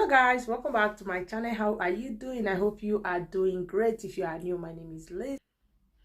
Guys, welcome back to my channel. How are you doing? I hope you are doing great. If you are new, my name is Liz.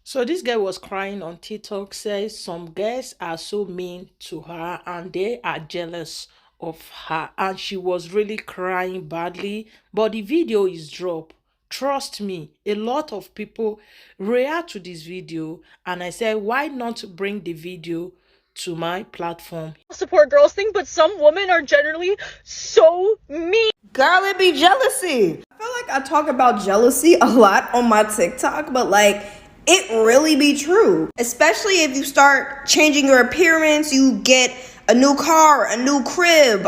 So this girl was crying on TikTok, says some girls are so mean to her and they are jealous of her, and she was really crying badly, but the video is dropped. Trust me, a lot of people react to this video, and I said, why not bring the video to my platform? Support girls thing, but some women are generally so mean. Girl, it be jealousy. I feel like I talk about jealousy a lot on my TikTok, but like it really be true. Especially if you start changing your appearance, you get a new car, a new crib,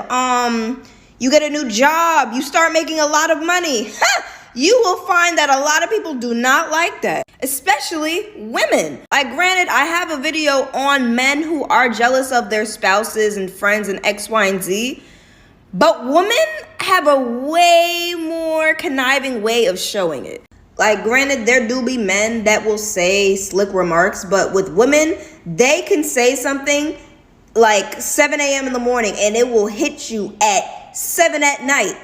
you get a new job, you start making a lot of money. You will find that a lot of people do not like that, especially women. Like, granted, I have a video on men who are jealous of their spouses and friends and X, Y, and Z, but women have a way more conniving way of showing it. Like, granted, there do be men that will say slick remarks, but with women, they can say something like 7 a.m. in the morning and it will hit you at 7 at night.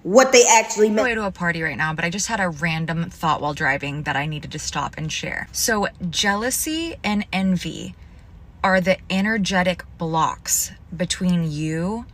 What they actually meant. I'm going to a party right now, but I just had a random thought while driving that I needed to stop and share. So jealousy and envy are the energetic blocks between you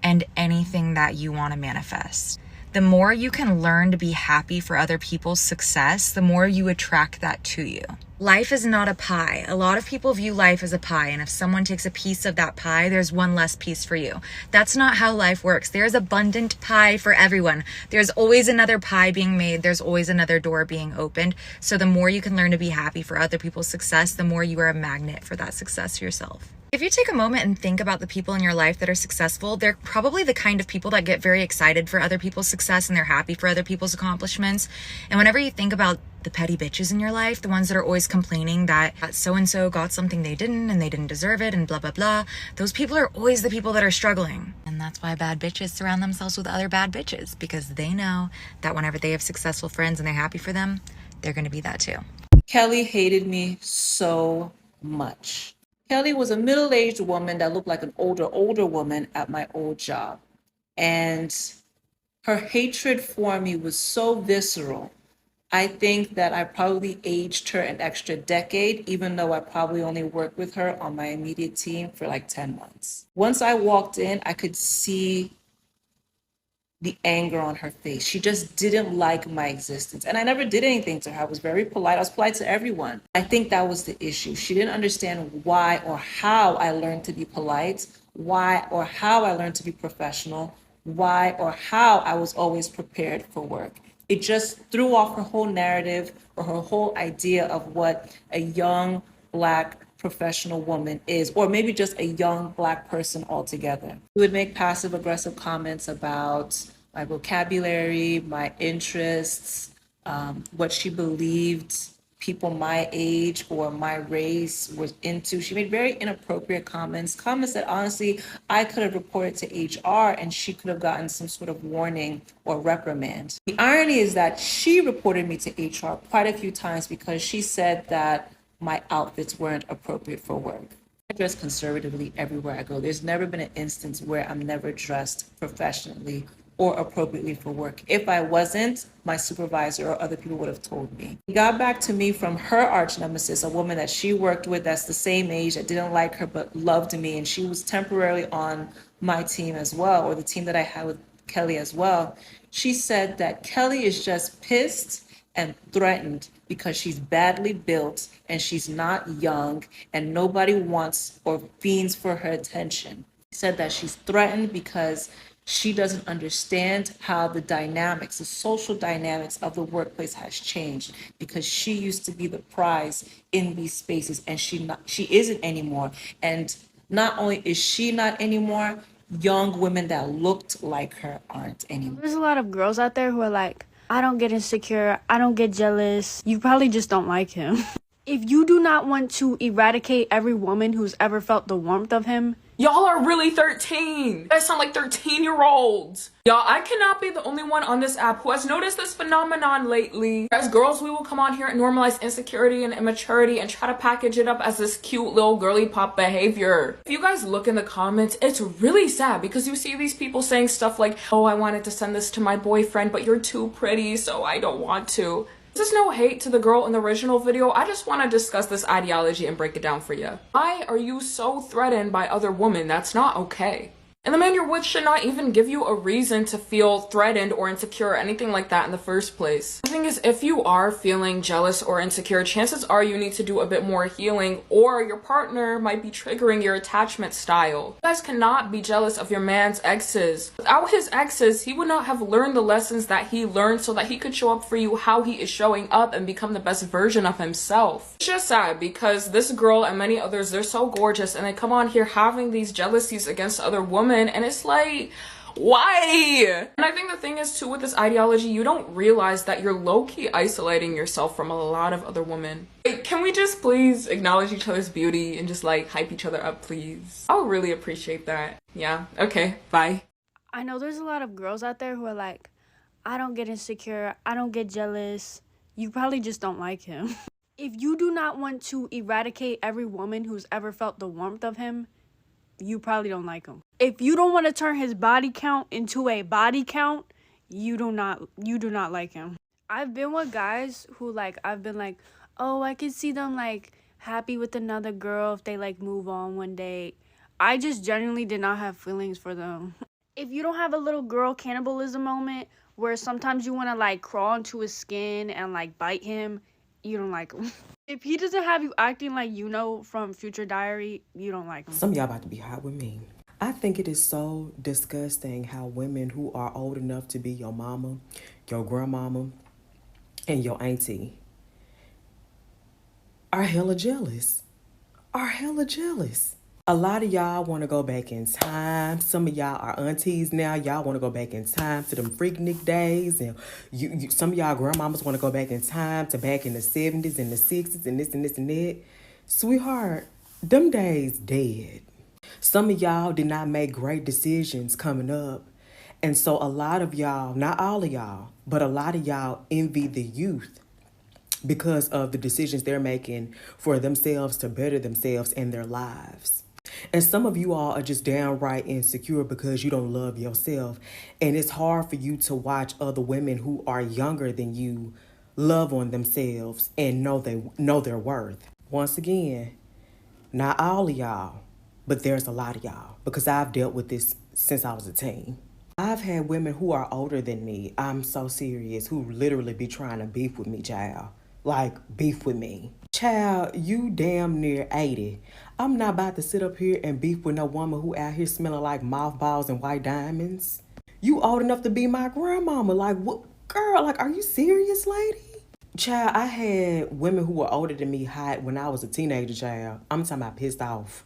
and anything that you want to manifest. The more you can learn to be happy for other people's success, the more you attract that to you. Life is not a pie. A lot of people view life as a pie, and if someone takes a piece of that pie, there's one less piece for you. That's not how life works. There's abundant pie for everyone. There's always another pie being made. There's always another door being opened. So the more you can learn to be happy for other people's success, the more you are a magnet for that success yourself. If you take a moment and think about the people in your life that are successful, they're probably the kind of people that get very excited for other people's success and they're happy for other people's accomplishments. And whenever you think about the petty bitches in your life, the ones that are always complaining that so-and-so got something they didn't and they didn't deserve it and blah, blah, blah, those people are always the people that are struggling. And that's why bad bitches surround themselves with other bad bitches, because they know that whenever they have successful friends and they're happy for them, they're going to be that too. Kelly hated me so much. Kelly was a middle-aged woman that looked like an older woman at my old job. And her hatred for me was so visceral. I think that I probably aged her an extra decade, even though I probably only worked with her on my immediate team for like 10 months. Once I walked in, I could see the anger on her face. She just didn't like my existence. And I never did anything to her. I was very polite. I was polite to everyone. I think that was the issue. She didn't understand why or how I learned to be polite, why or how I learned to be professional, why or how I was always prepared for work. It just threw off her whole narrative or her whole idea of what a young Black professional woman is, or maybe just a young Black person altogether. She would make passive aggressive comments about my vocabulary, my interests, what she believed people my age or my race was into. She made very inappropriate comments that honestly I could have reported to HR and she could have gotten some sort of warning or reprimand. The irony is that she reported me to HR quite a few times because she said that my outfits weren't appropriate for work. I dress conservatively everywhere I go. There's never been an instance where I'm never dressed professionally or appropriately for work. If I wasn't, my supervisor or other people would have told me. It got back to me from her arch nemesis, a woman that she worked with that's the same age, that didn't like her but loved me, and she was temporarily on my team as well, or the team that I had with Kelly as well. She said that Kelly is just pissed and threatened because she's badly built and she's not young and nobody wants or fiends for her attention. She said that she's threatened because she doesn't understand how the dynamics, the social dynamics of the workplace has changed, because she used to be the prize in these spaces and she isn't anymore. And not only is she not anymore, young women that looked like her aren't anymore. There's a lot of girls out there who are like, I don't get insecure, I don't get jealous. You probably just don't like him. If you do not want to eradicate every woman who's ever felt the warmth of him, Y'all are really 13. You guys sound like 13-year-olds. Y'all, I cannot be the only one on this app who has noticed this phenomenon lately. As girls, we will come on here and normalize insecurity and immaturity and try to package it up as this cute little girly pop behavior. If you guys look in the comments, it's really sad because you see these people saying stuff like, oh, I wanted to send this to my boyfriend, but you're too pretty, so I don't want to. This is no hate to the girl in the original video. I just want to discuss this ideology and break it down for you. Why are you so threatened by other women? That's not okay. And the man you're with should not even give you a reason to feel threatened or insecure or anything like that in the first place. The thing is, if you are feeling jealous or insecure, chances are you need to do a bit more healing, or your partner might be triggering your attachment style. You guys cannot be jealous of your man's exes. Without his exes, he would not have learned the lessons that he learned so that he could show up for you how he is showing up and become the best version of himself. It's just sad because this girl and many others, they're so gorgeous and they come on here having these jealousies against other women. And it's like, why? And I think the thing is too with this ideology, you don't realize that you're low-key isolating yourself from a lot of other women. Like, can we just please acknowledge each other's beauty and just like hype each other up, please? I would really appreciate that. Yeah, okay, bye. I know there's a lot of girls out there who are like, I don't get insecure, I don't get jealous. You probably just don't like him. If you do not want to eradicate every woman who's ever felt the warmth of him, you probably don't like him. If you don't want to turn his body count into a body count, you do not like him. I've been with guys who like, I've been like, oh, I could see them like happy with another girl if they like move on one day. I just genuinely did not have feelings for them. If you don't have a little girl cannibalism moment where sometimes you want to like crawl into his skin and like bite him, you don't like him. If he doesn't have you acting like you know from Future Diary, you don't like him. Some of y'all about to be hot with me. I think it is so disgusting how women who are old enough to be your mama, your grandmama, and your auntie are hella jealous. A lot of y'all want to go back in time. Some of y'all are aunties now. Y'all want to go back in time to them Freaknik days. And some of y'all grandmamas want to go back in time to back in the 70s and the 60s and this and this and that. Sweetheart, them days dead. Some of y'all did not make great decisions coming up. And so a lot of y'all, not all of y'all, but a lot of y'all envy the youth because of the decisions they're making for themselves to better themselves and their lives. And some of you all are just downright insecure because you don't love yourself. And it's hard for you to watch other women who are younger than you love on themselves and know their worth. Once again, not all of y'all, but there's a lot of y'all because I've dealt with this since I was a teen. I've had women who are older than me, I'm so serious, who literally be trying to beef with me, child. Like, beef with me. Child, you damn near 80. I'm not about to sit up here and beef with no woman who out here smelling like mothballs and white diamonds. You old enough to be my grandmama. Like, what? Girl, like, are you serious, lady? Child, I had women who were older than me hot when I was a teenager, child. I'm talking about pissed off.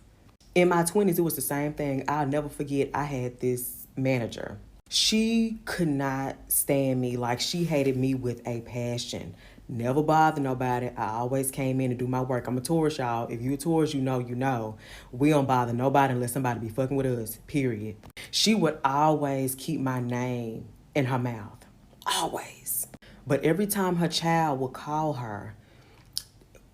In my 20s, it was the same thing. I'll never forget, I had this manager. She could not stand me. Like, she hated me with a passion. Never bothered nobody. I always came in to do my work. I'm a tourist, y'all. If you're a tourist, you know, you know. We don't bother nobody unless somebody be fucking with us, period. She would always keep my name in her mouth. Always. But every time her child would call her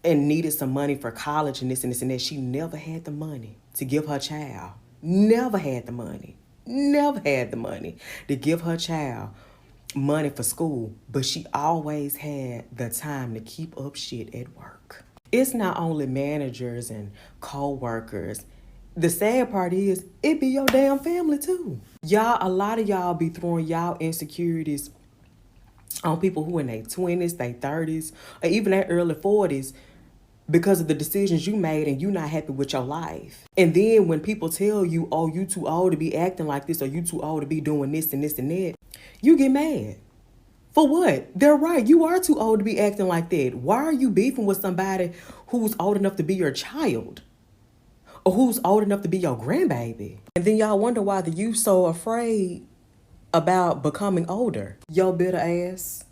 and needed some money for college and this and this and that, she never had the money to give her child. Never had the money. Never had the money to give her child money for school, but she always had the time to keep up shit at work. It's not only managers and co-workers. The sad part is, it be your damn family too. Y'all, a lot of y'all be throwing y'all insecurities on people who in their 20s, their 30s, or even their early 40s because of the decisions you made and you not happy with your life. And then when people tell you, oh, you too old to be acting like this, or you too old to be doing this and this and that, you get mad. For what? They're right. You are too old to be acting like that. Why are you beefing with somebody who's old enough to be your child? Or who's old enough to be your grandbaby? And then y'all wonder why the youth so afraid about becoming older. Yo bitter ass.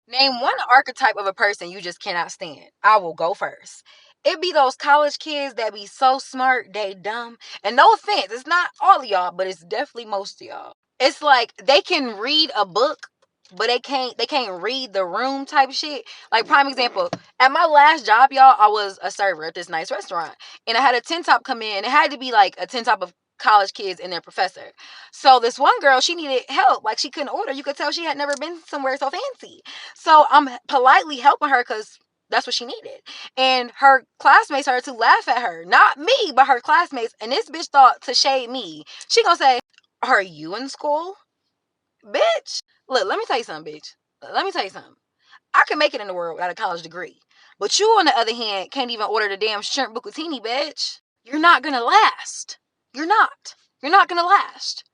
Name one archetype of a person you just cannot stand. I will go first. It be those college kids that be so smart, they dumb. And no offense, it's not all of y'all, but it's definitely most of y'all. It's like they can read a book, but they can't read the room type shit. Like prime example, at my last job, y'all, I was a server at this nice restaurant. And I had a 10 top come in. It had to be like a 10 top of college kids and their professor. So this one girl, she needed help. Like she couldn't order. You could tell she had never been somewhere so fancy. So I'm politely helping her because that's what she needed. And her classmates started to laugh at her. Not me, but her classmates. And this bitch thought to shade me. She gonna say, are you in school? Bitch. Look, let me tell you something, bitch. Let me tell you something. I can make it in the world without a college degree. But you, on the other hand, can't even order the damn shrimp bucatini, bitch. You're not gonna last. You're not. You're not gonna last.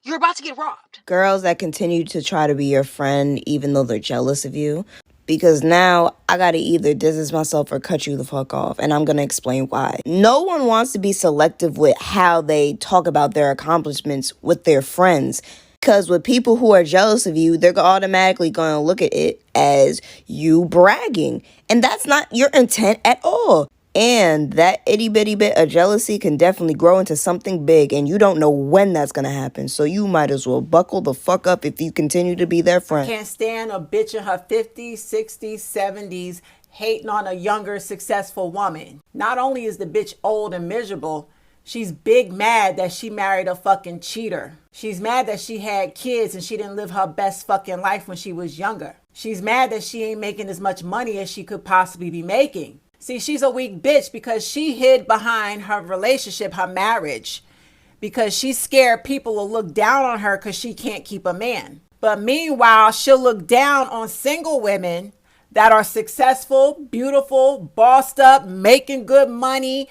You're about to get robbed. Girls that continue to try to be your friend even though they're jealous of you. Because now I gotta either distance myself or cut you the fuck off. And I'm gonna explain why. No one wants to be selective with how they talk about their accomplishments with their friends. Because with people who are jealous of you, they're automatically going to look at it as you bragging. And that's not your intent at all. And that itty bitty bit of jealousy can definitely grow into something big. And you don't know when that's going to happen. So you might as well buckle the fuck up if you continue to be their friend. Can't stand a bitch in her 50s, 60s, 70s hating on a younger, successful woman. Not only is the bitch old and miserable, she's big mad that she married a fucking cheater. She's mad that she had kids and she didn't live her best fucking life when she was younger. She's mad that she ain't making as much money as she could possibly be making. See, she's a weak bitch because she hid behind her relationship, her marriage, because she's scared people will look down on her because she can't keep a man. But meanwhile, she'll look down on single women that are successful, beautiful, bossed up, making good money,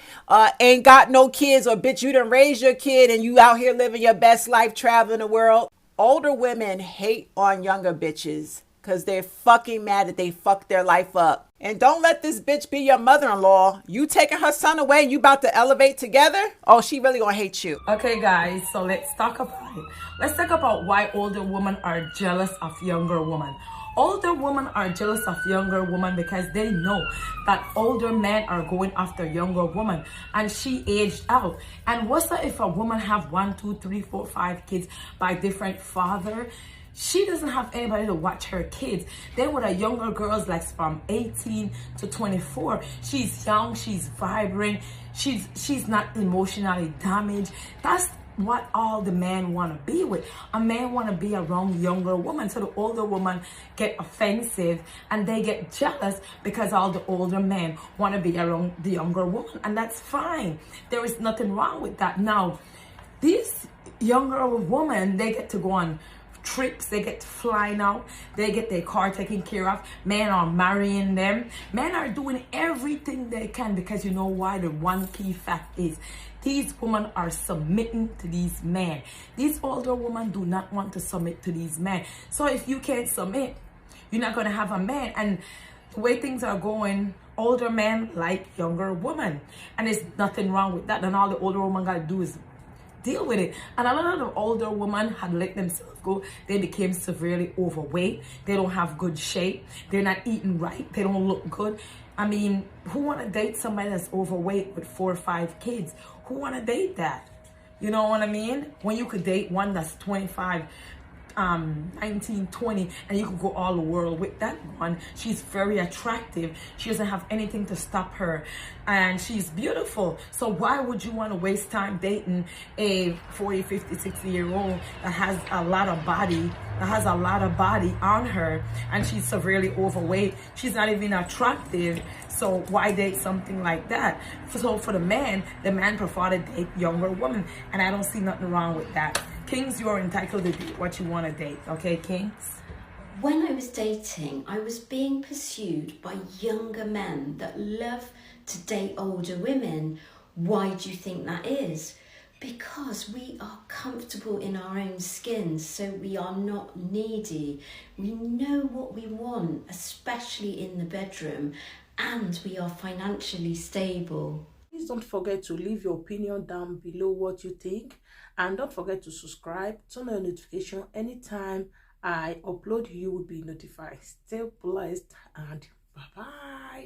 ain't got no kids, or bitch, you done raise your kid and you out here living your best life, traveling the world. Older women hate on younger bitches because they're fucking mad that they fucked their life up. And don't let this bitch be your mother-in-law. You taking her son away and you about to elevate together? Oh, she really gonna hate you. Okay, guys, so let's talk about it. Let's talk about why older women are jealous of younger women. Older women are jealous of younger women because they know that older men are going after younger women, and she aged out. And what's that if a woman have 1, 2, 3, 4, 5 kids by different father? She doesn't have anybody to watch her kids. Then with a younger girls like from 18 to 24, she's young, she's vibrant, she's not emotionally damaged. That's what all the men want to be with. A man want to be around younger women, so the older woman get offensive and they get jealous because all the older men want to be around the younger woman, and that's fine. There is nothing wrong with that. Now, these younger women, they get to go on trips, they get to fly now, they get their car taken care of, men are marrying them, men are doing everything they can, because you know why? The one key fact is these women are submitting to these men. These older women do not want to submit to these men. So if you can't submit, you're not going to have a man. And the way things are going, older men like younger women, and there's nothing wrong with that. And all the older woman got to do is deal with it. And a lot of the older women had let themselves go. They became severely overweight. They don't have good shape. They're not eating right. They don't look good. I mean, who want to date somebody that's overweight with 4 or 5 kids? Who want to date that? You know what I mean? When you could date one that's 25, 19, 20, and you could go all the world with that one. She's very attractive. She doesn't have anything to stop her, and she's beautiful. So why would you want to waste time dating a 40, 50, 60-year-old that has a lot of body, on her, and she's severely overweight? She's not even attractive. So why date something like that? So for the man prefer to date younger women, and I don't see nothing wrong with that. Kings, you are entitled to date what you want to date, okay, Kings? When I was dating, I was being pursued by younger men that love to date older women. Why do you think that is? Because we are comfortable in our own skins, so we are not needy. We know what we want, especially in the bedroom, and we are financially stable. Please don't forget to leave your opinion down below what you think, and don't forget to subscribe, turn on notification. Anytime I upload, you will be notified. Stay blessed and bye bye.